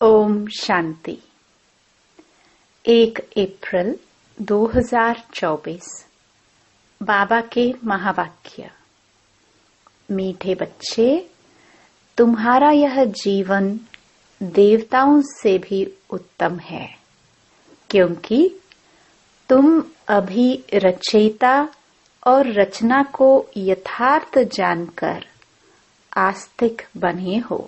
ओम शांति। 1 अप्रैल 2024 बाबा के महावाक्य। मीठे बच्चे, तुम्हारा यह जीवन देवताओं से भी उत्तम है, क्योंकि तुम अभी रचयिता और रचना को यथार्थ जानकर आस्तिक बने हो।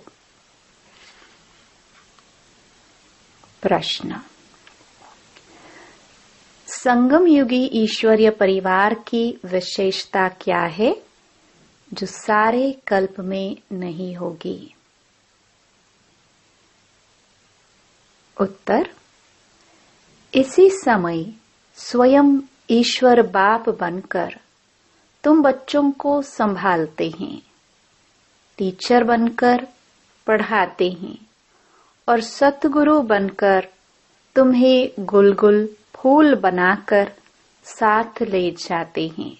प्रश्न। संगम युगी ईश्वरीय परिवार की विशेषता क्या है जो सारे कल्प में नहीं होगी? उत्तर। इसी समय स्वयं ईश्वर बाप बनकर तुम बच्चों को संभालते हैं, टीचर बनकर पढ़ाते हैं और सतगुरु बनकर तुम्हें गुलगुल फूल बनाकर साथ ले जाते हैं।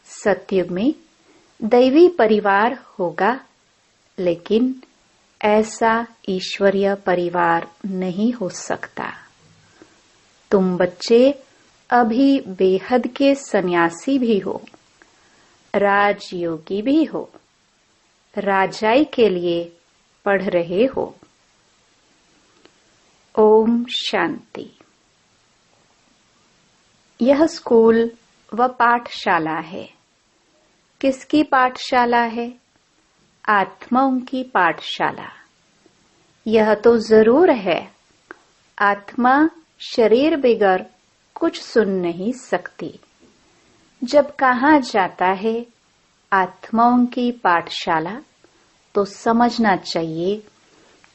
सतयुग में दैवी परिवार होगा, लेकिन ऐसा ईश्वरीय परिवार नहीं हो सकता। तुम बच्चे अभी बेहद के सन्यासी भी हो, राजयोगी भी हो, राजाई के लिए पढ़ रहे हो। ओम शांति। यह स्कूल व पाठशाला है। किसकी पाठशाला है? आत्माओं की पाठशाला। यह तो जरूर है, आत्मा शरीर बगैर कुछ सुन नहीं सकती। जब कहा जाता है आत्माओं की पाठशाला, तो समझना चाहिए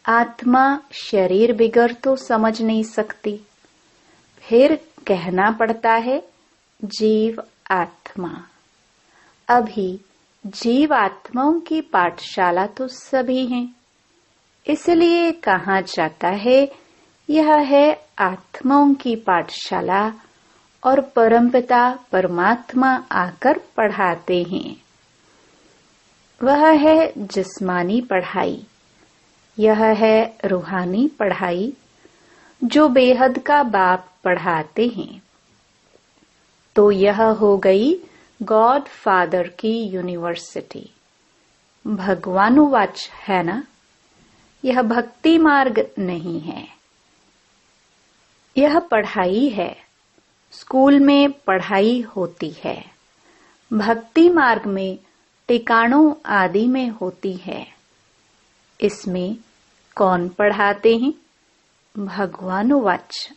आत्मा शरीर बगैर तो समझ नहीं सकती। फिर कहना पड़ता है जीव आत्मा। अभी जीव आत्माओं की पाठशाला तो सभी हैं, इसलिए कहा जाता है यह है आत्माओं की पाठशाला और परमपिता परमात्मा आकर पढ़ाते हैं। वह है जिस्मानी पढ़ाई, यह है रूहानी पढ़ाई जो बेहद का बाप पढ़ाते हैं। तो यह हो गई गॉड फादर की यूनिवर्सिटी। भगवानुवाच है ना? यह भक्ति मार्ग नहीं है, यह पढ़ाई है। स्कूल में पढ़ाई होती है, भक्ति मार्ग में टिकाणों आदि में होती है। इसमें कौन पढ़ाते हैं? भगवानुवाच।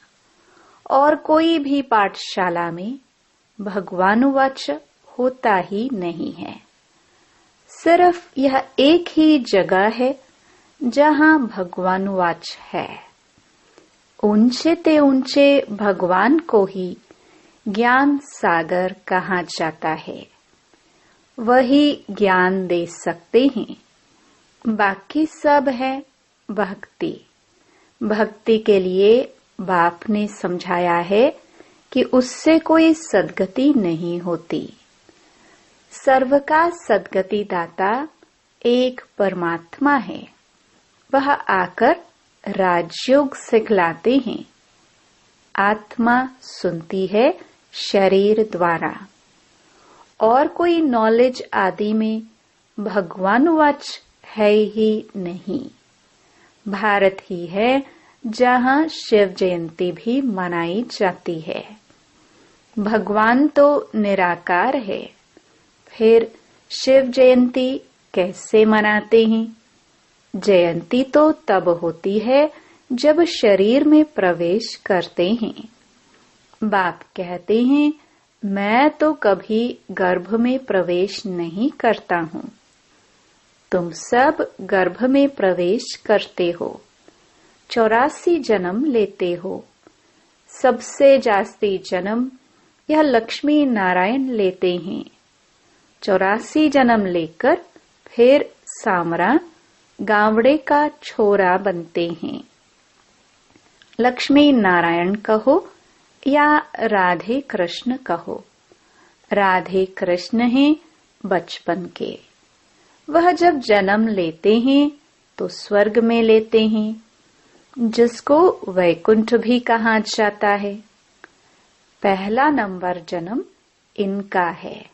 और कोई भी पाठशाला में भगवानुवाच होता ही नहीं है। सिर्फ यह एक ही जगह है जहां भगवानुवाच है। ऊंचे ते ऊंचे भगवान को ही ज्ञान सागर कहा जाता है। वही ज्ञान दे सकते हैं, बाकी सब है भक्ति। भक्ति के लिए बाप ने समझाया है कि उससे कोई सद्गति नहीं होती। सर्व का सद्गति दाता एक परमात्मा है। वह आकर राजयोग सिखलाते हैं। आत्मा सुनती है शरीर द्वारा, और कोई नॉलेज आदि में भगवानुवाच है ही नहीं। भारत ही है जहां शिव जयंती भी मनाई जाती है। भगवान तो निराकार है, फिर शिव जयंती कैसे मनाते हैं? जयंती तो तब होती है जब शरीर में प्रवेश करते हैं। बाप कहते हैं मैं तो कभी गर्भ में प्रवेश नहीं करता हूँ। तुम सब गर्भ में प्रवेश करते हो, 84 जन्म लेते हो। सबसे जास्ती जन्म यह लक्ष्मी नारायण लेते हैं। 84 जन्म लेकर फिर सामरा गावड़े का छोरा बनते हैं। लक्ष्मी नारायण कहो या राधे कृष्ण कहो। राधे कृष्ण हैं बचपन के। वह जब जन्म लेते हैं तो स्वर्ग में लेते हैं, जिसको वैकुंठ भी कहा जाता है। पहला नंबर जन्म इनका है,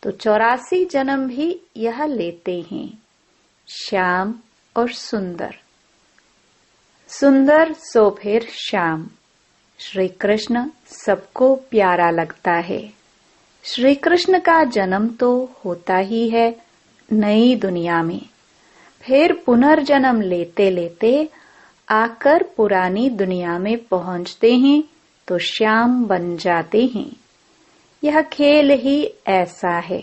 तो 84 जन्म भी यह लेते हैं। श्याम और सुंदर, सुंदर सो फिर श्याम। श्री कृष्ण सबको प्यारा लगता है। श्री कृष्ण का जन्म तो होता ही है नई दुनिया में, फिर पुनर्जन्म लेते लेते आकर पुरानी दुनिया में पहुंचते हैं तो श्याम बन जाते हैं। यह खेल ही ऐसा है।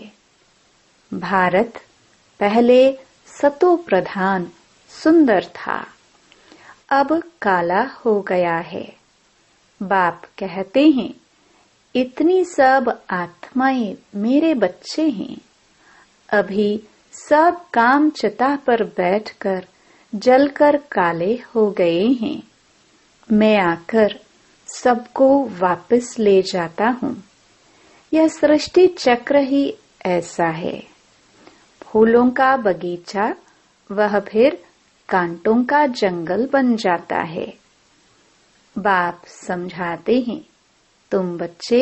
भारत पहले सतो प्रधान सुंदर था, अब काला हो गया है। बाप कहते हैं, इतनी सब आत्माएं मेरे बच्चे हैं, अभी सब काम चिता पर बैठकर जलकर काले हो गए हैं। मैं आकर सबको वापस ले जाता हूँ। यह सृष्टि चक्र ही ऐसा है। फूलों का बगीचा वह फिर कांटों का जंगल बन जाता है। बाप समझाते हैं, तुम बच्चे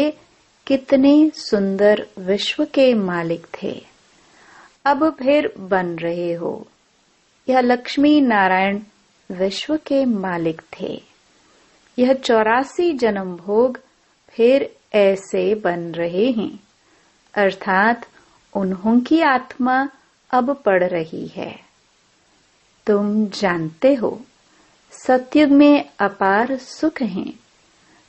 कितने सुंदर विश्व के मालिक थे, अब फिर बन रहे हो। यह लक्ष्मी नारायण विश्व के मालिक थे। यह 84 जन्म भोग फिर ऐसे बन रहे हैं, अर्थात उन्हों की आत्मा अब पड़ रही है। तुम जानते हो, सतयुग में अपार सुख हैं,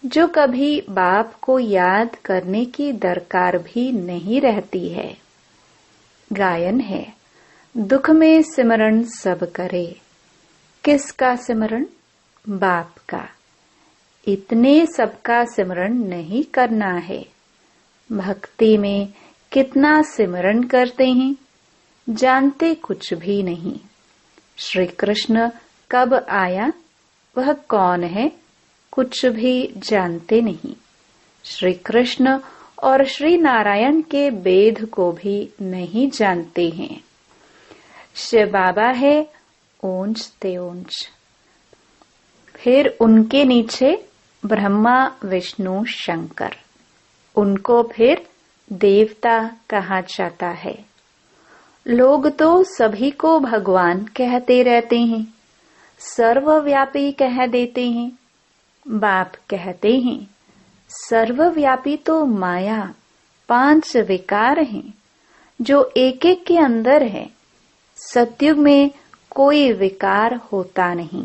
जो कभी बाप को याद करने की दरकार भी नहीं रहती है। गायन है, दुख में सिमरण सब करे। किसका सिमरण? बाप का। इतने सबका सिमरण नहीं करना है। भक्ति में कितना सिमरण करते हैं, जानते कुछ भी नहीं। श्री कृष्ण कब आया, वह कौन है, कुछ भी जानते नहीं। श्री कृष्ण और श्री नारायण के भेद को भी नहीं जानते हैं। शिव बाबा है ऊंच ते ऊंच, फिर उनके नीचे ब्रह्मा विष्णु शंकर, उनको फिर देवता कहा जाता है। लोग तो सभी को भगवान कहते रहते हैं, सर्वव्यापी कह देते हैं। बाप कहते हैं, सर्वव्यापी तो माया 5 विकार हैं, जो एक एक के अंदर है। सतयुग में कोई विकार होता नहीं।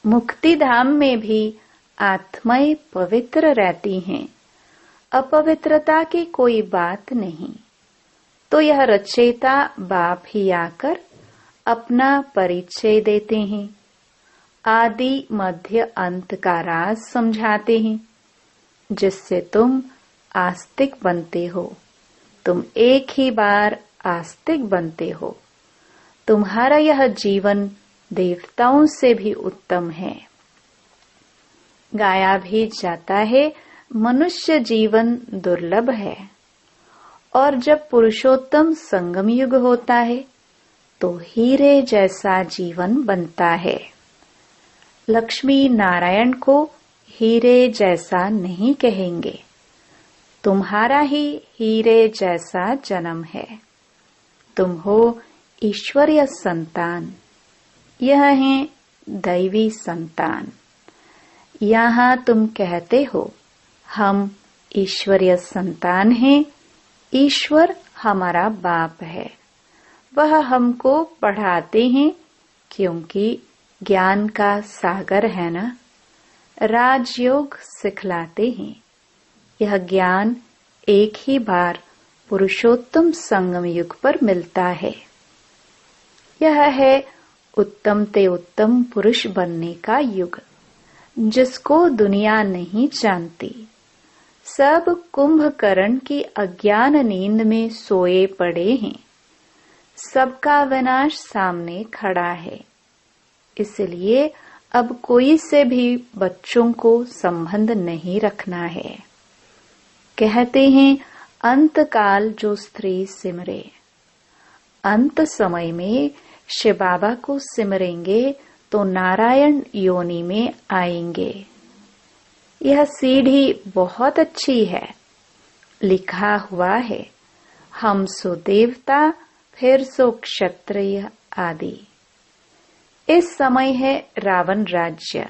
मुक्ति धाम में भी आत्माएं पवित्र रहती हैं, अपवित्रता की कोई बात नहीं। तो यह रचयिता बाप ही आकर अपना परिचय देते हैं, आदि मध्य अंत का राज समझाते हैं, जिससे तुम आस्तिक बनते हो। तुम एक ही बार आस्तिक बनते हो। तुम्हारा यह जीवन देवताओं से भी उत्तम है। गाया भी जाता है, मनुष्य जीवन दुर्लभ है, और जब पुरुषोत्तम संगम युग होता है तो हीरे जैसा जीवन बनता है। लक्ष्मी नारायण को हीरे जैसा नहीं कहेंगे, तुम्हारा ही हीरे जैसा जन्म है। तुम हो ईश्वरीय संतान, यह है दैवी संतान। यहाँ तुम कहते हो, हम ईश्वरीय संतान हैं, ईश्वर हमारा बाप है। वह हमको पढ़ाते हैं, क्योंकि ज्ञान का सागर है ना। राजयोग सिखलाते हैं। यह ज्ञान एक ही बार पुरुषोत्तम संगम युग पर मिलता है। यह है उत्तम ते उत्तम पुरुष बनने का युग, जिसको दुनिया नहीं जानती। सब कुंभकर्ण की अज्ञान नींद में सोए पड़े हैं। सबका विनाश सामने खड़ा है। इसलिए अब कोई से भी बच्चों को संबंध नहीं रखना है। कहते हैं, अंत काल जो स्त्री सिमरे। अंत समय में शिव बाबा को सिमरेंगे तो नारायण योनि में आएंगे। यह सीढ़ी बहुत अच्छी है। लिखा हुआ है, हम सो देवता, फिर सो क्षत्रिय आदि। इस समय है रावण राज्य,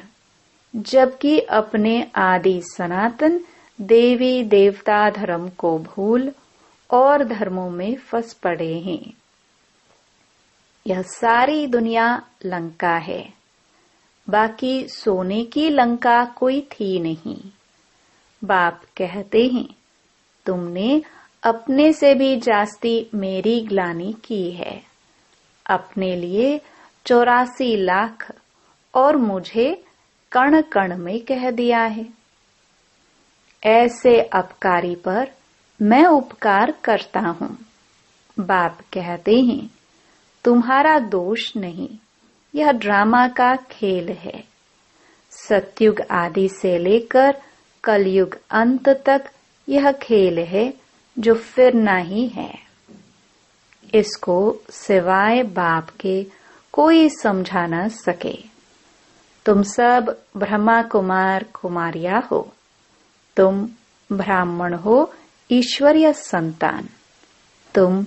जबकि अपने आदि सनातन देवी देवता धर्म को भूल और धर्मों में फंस पड़े हैं। यह सारी दुनिया लंका है, बाकी सोने की लंका कोई थी नहीं। बाप कहते हैं, तुमने अपने से भी जास्ती मेरी ग्लानि की है। अपने लिए 84 लाख और मुझे कण कण में कह दिया है। ऐसे अपकारी पर मैं उपकार करता हूँ। बाप कहते हैं, तुम्हारा दोष नहीं, यह ड्रामा का खेल है। सतयुग आदि से लेकर कलयुग अंत तक यह खेल है जो फिरना ही है। इसको सिवाय बाप के कोई समझा न सके। तुम सब ब्रह्मा कुमार कुमारिया हो। तुम ब्राह्मण हो, ईश्वरीय संतान। तुम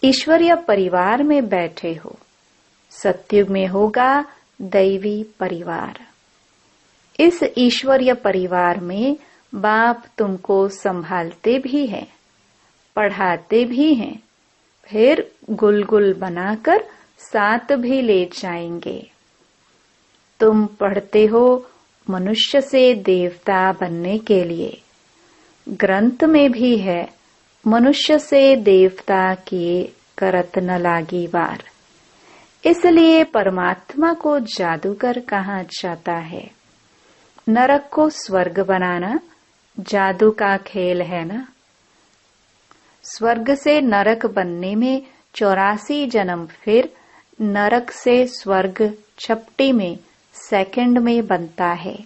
ईश्वरीय परिवार में बैठे हो। सतयुग में होगा दैवी परिवार। इस ईश्वरीय परिवार में बाप तुमको संभालते भी हैं, पढ़ाते भी हैं, फिर गुलगुल बनाकर साथ भी ले जाएंगे। तुम पढ़ते हो मनुष्य से देवता बनने के लिए। ग्रंथ में भी है, मनुष्य से देवता किए करत न लागी वार। इसलिए परमात्मा को जादूगर कहा जाता है। नरक को स्वर्ग बनाना जादू का खेल है ना। स्वर्ग से नरक बनने में 84 जन्म, फिर नरक से स्वर्ग झपटी में सेकंड में बनता है।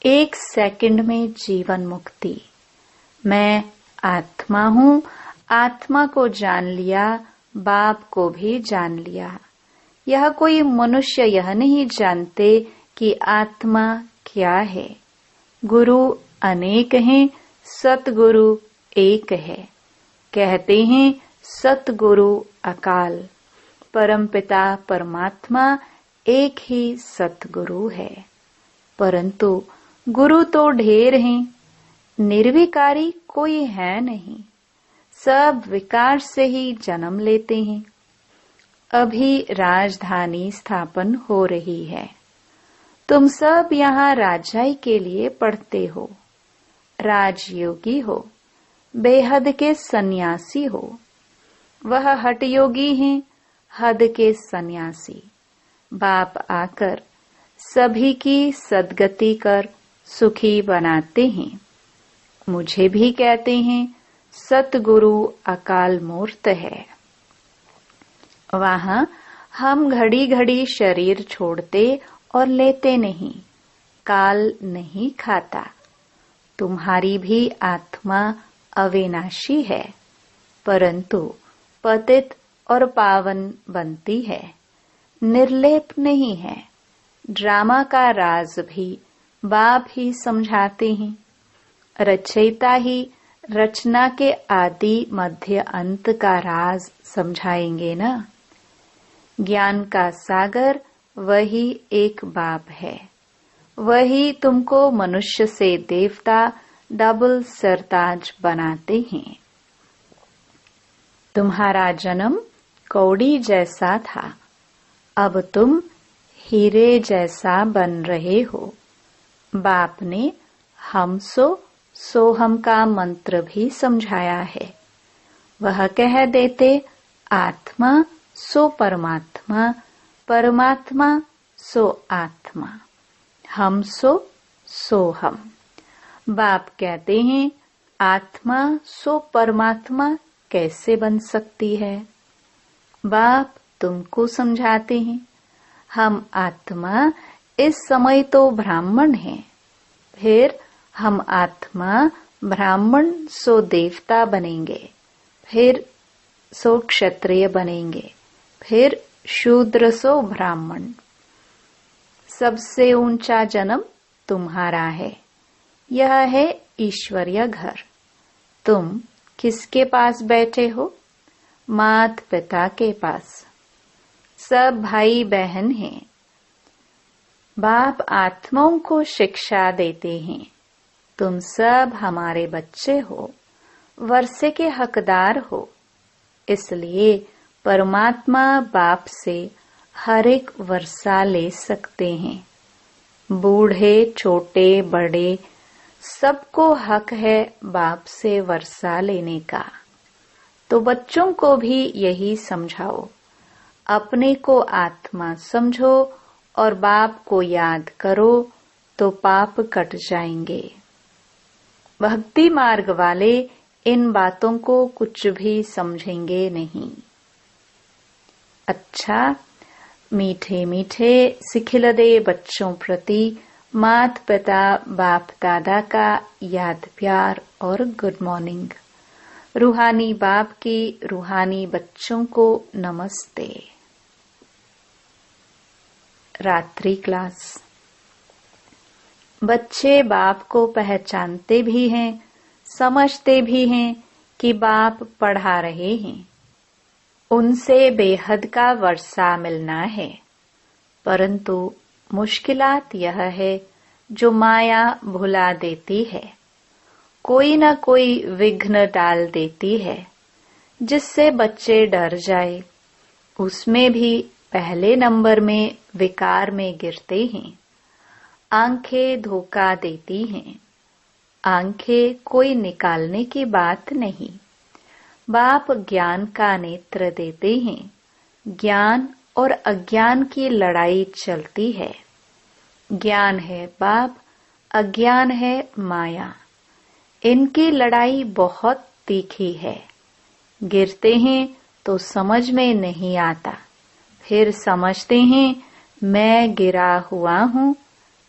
1 सेकंड में जीवन मुक्ति। मैं आत्मा हूँ, आत्मा को जान लिया, बाप को भी जान लिया। यह कोई मनुष्य यह नहीं जानते कि आत्मा क्या है। गुरु अनेक हैं, सतगुरु एक है। कहते हैं सतगुरु अकाल, परमपिता परमात्मा एक ही सतगुरु है। परंतु गुरु तो ढेर हैं, निर्विकारी कोई है नहीं। सब विकार से ही जन्म लेते हैं। अभी राजधानी स्थापन हो रही है। तुम सब यहाँ राजाई के लिए पढ़ते हो। राजयोगी हो, बेहद के सन्यासी हो। वह हठयोगी हैं, हद के सन्यासी। बाप आकर सभी की सद्गति कर सुखी बनाते हैं। मुझे भी कहते हैं सतगुरु अकाल मूर्त है। वहां हम घड़ी घड़ी शरीर छोड़ते और लेते नहीं। काल नहीं खाता। तुम्हारी भी आत्मा अविनाशी है, परंतु पतित और पावन बनती है, निर्लेप नहीं है। ड्रामा का राज भी बाप ही समझाते हैं। रचयिता ही रचना के आदि मध्य अंत का राज समझाएंगे ना। ज्ञान का सागर वही एक बाप है। वही तुमको मनुष्य से देवता डबल सरताज बनाते हैं। तुम्हारा जन्म कौड़ी जैसा था, अब तुम हीरे जैसा बन रहे हो। बाप ने हम सो हम का मंत्र भी समझाया है। वह कह देते आत्मा सो परमात्मा, परमात्मा सो आत्मा, हम सो हम। बाप कहते हैं आत्मा सो परमात्मा कैसे बन सकती है। बाप तुमको समझाते हैं हम आत्मा इस समय तो ब्राह्मण हैं, फिर हम आत्मा ब्राह्मण सो देवता बनेंगे, फिर सो क्षत्रिय बनेंगे, फिर शूद्र सो ब्राह्मण। सबसे ऊंचा जन्म तुम्हारा है। यह है ईश्वरीय घर। तुम किसके पास बैठे हो? माता पिता के पास। सब भाई बहन हैं। बाप आत्माओं को शिक्षा देते हैं। तुम सब हमारे बच्चे हो, वर्षे के हकदार हो। इसलिए परमात्मा बाप से हर एक वर्षा ले सकते हैं। बूढ़े छोटे बड़े सबको हक है बाप से वर्षा लेने का। तो बच्चों को भी यही समझाओ। अपने को आत्मा समझो और बाप को याद करो तो पाप कट जाएंगे। भक्ति मार्ग वाले इन बातों को कुछ भी समझेंगे नहीं। अच्छा, मीठे मीठे सिखिलदे बच्चों प्रति माता पिता बाप दादा का याद प्यार और गुड मॉर्निंग। रूहानी बाप की रूहानी बच्चों को नमस्ते। रात्रि क्लास। बच्चे बाप को पहचानते भी हैं, समझते भी हैं कि बाप पढ़ा रहे हैं। उनसे बेहद का वर्षा मिलना है। परंतु मुश्किलात यह है जो माया भुला देती है, कोई न कोई विघ्न डाल देती है जिससे बच्चे डर जाए। उसमें भी पहले नंबर में विकार में गिरते हैं। आंखें धोखा देती हैं। आंखें कोई निकालने की बात नहीं। बाप ज्ञान का नेत्र देते हैं। ज्ञान और अज्ञान की लड़ाई चलती है। ज्ञान है बाप, अज्ञान है माया। इनकी लड़ाई बहुत तीखी है। गिरते हैं तो समझ में नहीं आता, फिर समझते हैं मैं गिरा हुआ हूँ,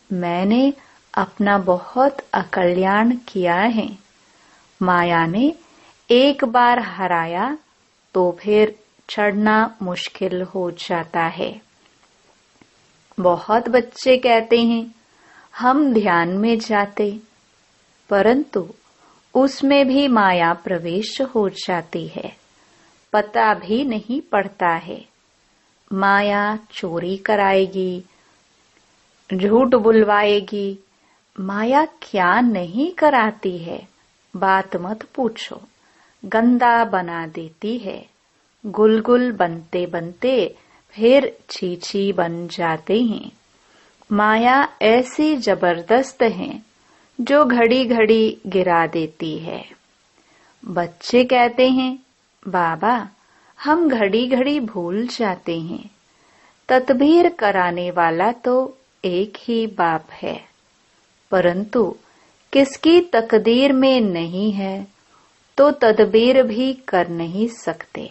मैंने अपना बहुत अकल्याण किया है। माया ने एक बार हराया तो फिर चढ़ना मुश्किल हो जाता है। बहुत बच्चे कहते हैं हम ध्यान में जाते, परंतु उसमें भी माया प्रवेश हो जाती है। पता भी नहीं पड़ता है। माया चोरी कराएगी, झूठ बुलवाएगी। माया क्या नहीं कराती है, बात मत पूछो। गंदा बना देती है। गुलगुल बनते बनते फिर चीची बन जाते हैं। माया ऐसी जबरदस्त है जो घड़ी घड़ी गिरा देती है। बच्चे कहते हैं बाबा हम घड़ी घड़ी भूल जाते हैं। तदबीर कराने वाला तो एक ही बाप है, परंतु किसकी तकदीर में नहीं है तो तदबीर भी कर नहीं सकते।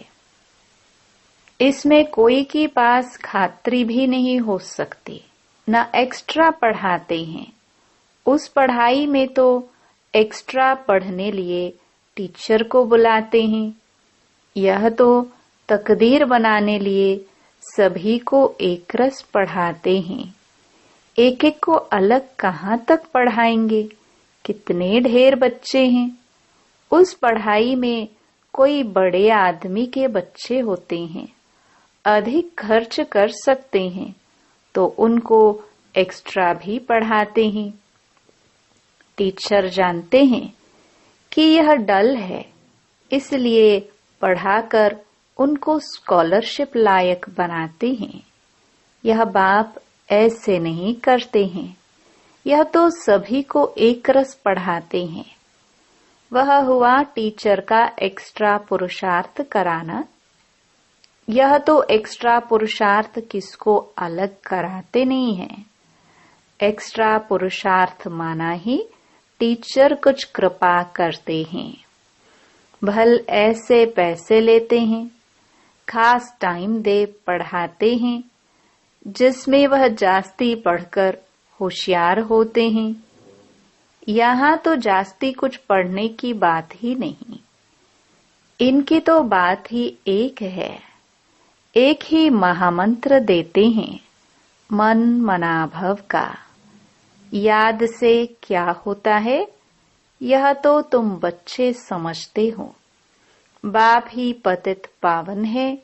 इसमें कोई के पास खातरी भी नहीं हो सकती। न एक्स्ट्रा पढ़ाते हैं। उस पढ़ाई में तो एक्स्ट्रा पढ़ने लिए टीचर को बुलाते हैं। यह तो तकदीर बनाने लिए सभी को एक रस पढ़ाते हैं। एक एक को अलग कहाँ तक पढ़ाएंगे? कितने ढेर बच्चे हैं। उस पढ़ाई में कोई बड़े आदमी के बच्चे होते हैं, अधिक खर्च कर सकते हैं, तो उनको एक्स्ट्रा भी पढ़ाते हैं। टीचर जानते हैं कि यह डल है, इसलिए पढ़ाकर उनको स्कॉलरशिप लायक बनाते हैं। यह बाप ऐसे नहीं करते हैं। यह तो सभी को एक रस पढ़ाते हैं। वह हुआ टीचर का एक्स्ट्रा पुरुषार्थ कराना। यह तो एक्स्ट्रा पुरुषार्थ किसको अलग कराते नहीं है। एक्स्ट्रा पुरुषार्थ माना ही टीचर कुछ कृपा करते हैं। भल ऐसे पैसे लेते हैं, खास टाइम दे पढ़ाते हैं, जिसमें वह जास्ती पढ़कर होशियार होते हैं। यहाँ तो जास्ती कुछ पढ़ने की बात ही नहीं। इनकी तो बात ही एक है। एक ही महामंत्र देते हैं, मन मनाभव का। याद से क्या होता है, यह तो तुम बच्चे समझते हो। बाप ही पतित पावन है,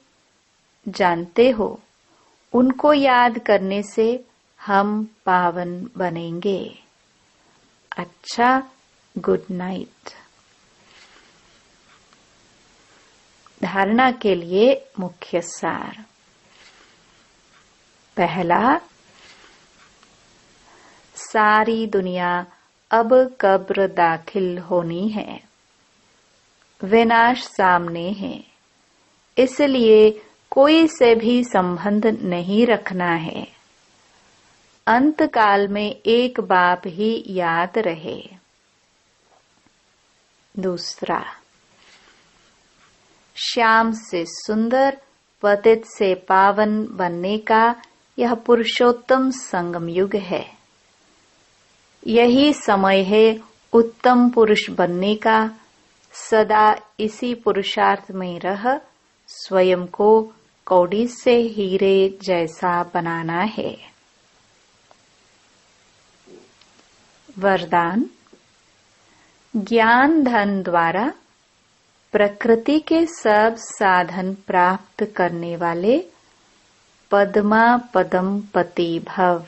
जानते हो। उनको याद करने से हम पावन बनेंगे। अच्छा, गुड नाइट। धारणा के लिए मुख्य सार। पहला, सारी दुनिया अब कब्र दाखिल होनी है। विनाश सामने है, इसलिए कोई से भी संबंध नहीं रखना है। अंत काल में एक बाप ही याद रहे। दूसरा, श्याम से सुंदर, पतित से पावन बनने का यह पुरुषोत्तम संगम युग है। यही समय है उत्तम पुरुष बनने का। सदा इसी पुरुषार्थ में रह स्वयं को कौड़ी से हीरे जैसा बनाना है। वरदान। ज्ञान धन द्वारा प्रकृति के सब साधन प्राप्त करने वाले पद्मा पदम पति भव।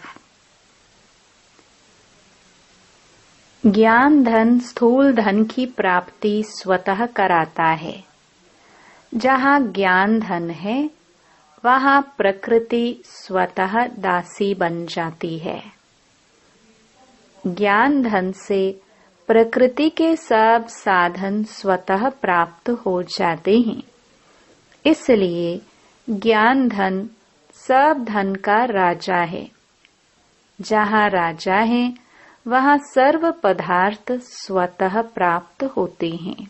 ज्ञान धन स्थूल धन की प्राप्ति स्वतः कराता है। जहाँ ज्ञान धन है, वहाँ प्रकृति स्वतः दासी बन जाती है। ज्ञान धन से प्रकृति के सब साधन स्वतः प्राप्त हो जाते हैं। इसलिए ज्ञान धन सब धन का राजा है। जहाँ राजा है, वहाँ सर्व पदार्थ स्वतः प्राप्त होते हैं।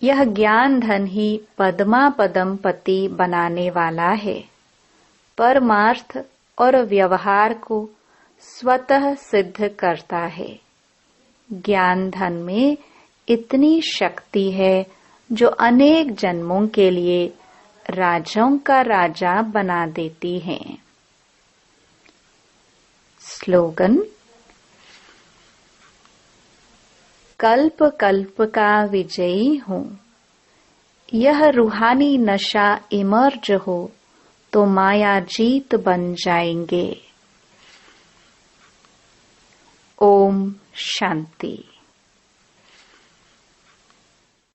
यह ज्ञान धन ही पद्मा पदम पति बनाने वाला है। परमार्थ और व्यवहार को स्वतः सिद्ध करता है। ज्ञान धन में इतनी शक्ति है जो अनेक जन्मों के लिए राजाओं का राजा बना देती है। स्लोगन। कल्प कल्प का विजयी हूँ। यह रूहानी नशा इमर्ज हो तो माया जीत बन जाएंगे। ओम शांति।